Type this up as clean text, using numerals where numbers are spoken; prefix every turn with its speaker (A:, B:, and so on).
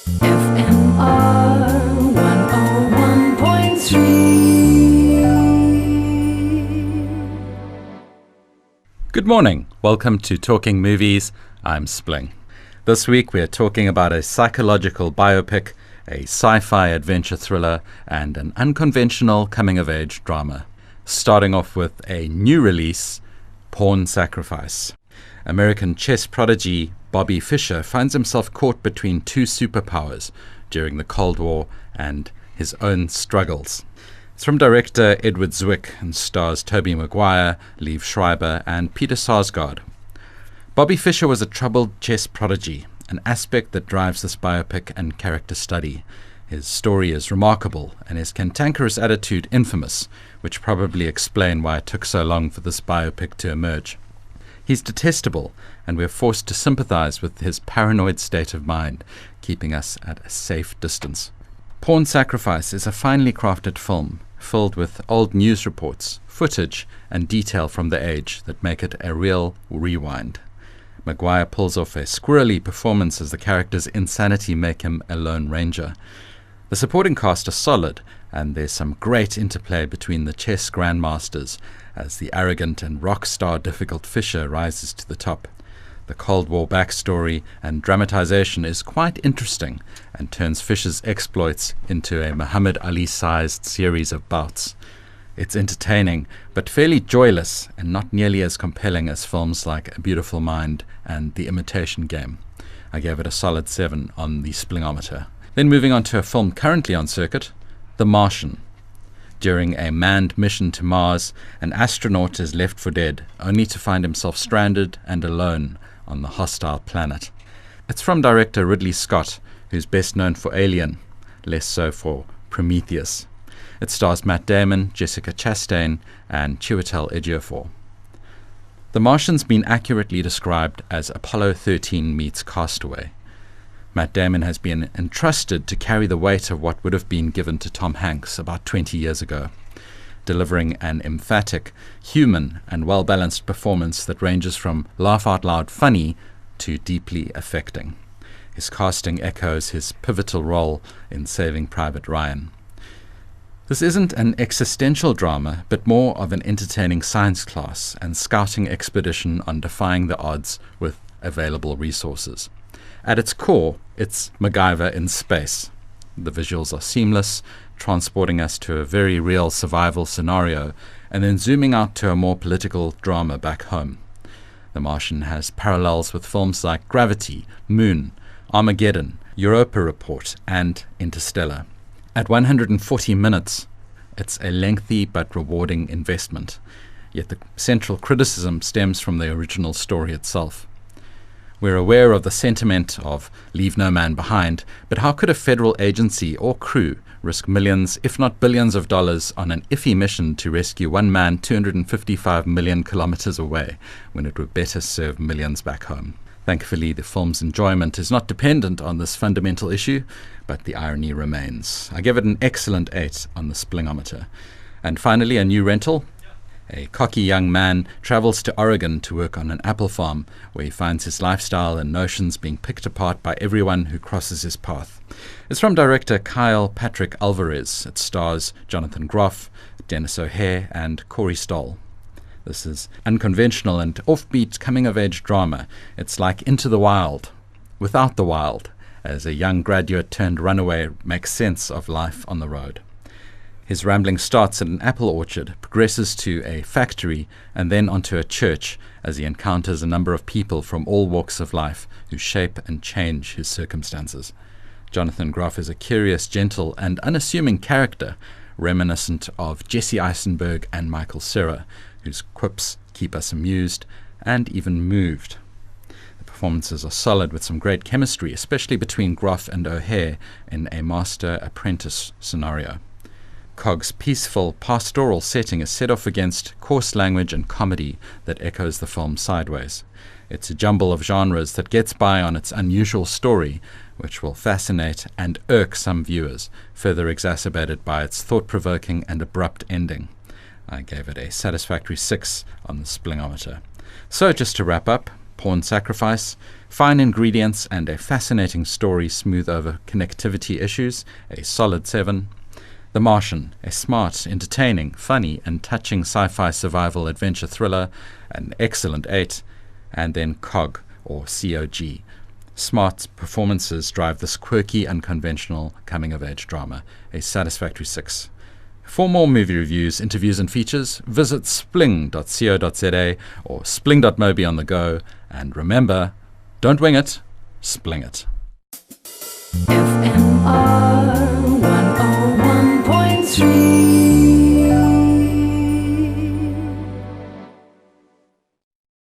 A: FMR 101.3.
B: Good morning. Welcome to Talking Movies. I'm Spling. This week we are talking about a psychological biopic, a sci-fi adventure thriller, and an unconventional coming-of-age drama. Starting off with a new release, Pawn Sacrifice. American chess prodigy Bobby Fischer finds himself caught between two superpowers during the Cold War and his own struggles. It's from director Edward Zwick and stars Tobey Maguire, Liev Schreiber, and Peter Sarsgaard. Bobby Fischer was a troubled chess prodigy, an aspect that drives this biopic and character study. His story is remarkable and his cantankerous attitude infamous, which probably explain why it took so long for this biopic to emerge. He's detestable, and we're forced to sympathize with his paranoid state of mind, keeping us at a safe distance. Pawn Sacrifice is a finely crafted film, filled with old news reports, footage, and detail from the age that make it a real rewind. Maguire pulls off a squirrely performance as the character's insanity make him a lone ranger. The supporting cast are solid, and there's some great interplay between the chess grandmasters as the arrogant and rock-star difficult Fischer rises to the top. The Cold War backstory and dramatization is quite interesting and turns Fischer's exploits into a Muhammad Ali-sized series of bouts. It's entertaining, but fairly joyless and not nearly as compelling as films like A Beautiful Mind and The Imitation Game. I gave it a solid 7 on the Splingometer. Then moving on to a film currently on circuit, The Martian. During a manned mission to Mars, an astronaut is left for dead, only to find himself stranded and alone on the hostile planet. It's from director Ridley Scott, who's best known for Alien, less so for Prometheus. It stars Matt Damon, Jessica Chastain, and Chiwetel Ejiofor. The Martian's been accurately described as Apollo 13 meets Castaway. Matt Damon has been entrusted to carry the weight of what would have been given to Tom Hanks about 20 years ago, delivering an emphatic, human, and well-balanced performance that ranges from laugh-out-loud funny to deeply affecting. His casting echoes his pivotal role in Saving Private Ryan. This isn't an existential drama, but more of an entertaining science class and scouting expedition on defying the odds with available resources. At its core, it's MacGyver in space. The visuals are seamless, transporting us to a very real survival scenario, and then zooming out to a more political drama back home. The Martian has parallels with films like Gravity, Moon, Armageddon, Europa Report, and Interstellar. At 140 minutes, it's a lengthy but rewarding investment, yet the central criticism stems from the original story itself. We're aware of the sentiment of leave no man behind, but how could a federal agency or crew risk millions, if not billions of dollars on an iffy mission to rescue one man 255 million kilometers away when it would better serve millions back home? Thankfully, the film's enjoyment is not dependent on this fundamental issue, but the irony remains. I give it an excellent 8 on the Splingometer. And finally, a new rental. A cocky young man travels to Oregon to work on an apple farm, where he finds his lifestyle and notions being picked apart by everyone who crosses his path. It's from director Kyle Patrick Alvarez. It stars Jonathan Groff, Dennis O'Hare, and Corey Stoll. This is unconventional and offbeat coming-of-age drama. It's like Into the Wild, without the wild, as a young graduate turned runaway makes sense of life on the road. His rambling starts at an apple orchard, progresses to a factory, and then onto a church as he encounters a number of people from all walks of life who shape and change his circumstances. Jonathan Groff is a curious, gentle, and unassuming character, reminiscent of Jesse Eisenberg and Michael Cera, whose quips keep us amused and even moved. The performances are solid with some great chemistry, especially between Groff and O'Hare in a master-apprentice scenario. C.O.G's peaceful, pastoral setting is set off against coarse language and comedy that echoes the film sideways. It's a jumble of genres that gets by on its unusual story, which will fascinate and irk some viewers, further exacerbated by its thought-provoking and abrupt ending. I gave it a satisfactory 6 on the Splingometer. So just to wrap up, Pawn Sacrifice, fine ingredients and a fascinating story smooth over connectivity issues, a solid 7. The Martian, a smart, entertaining, funny and touching sci-fi survival adventure thriller, an excellent 8. And then C.O.G, or C.O.G. Smart performances drive this quirky, unconventional coming-of-age drama, a satisfactory 6. For more movie reviews, interviews and features, visit spling.co.za or spling.mobi on the go. And remember, don't wing it, spling it.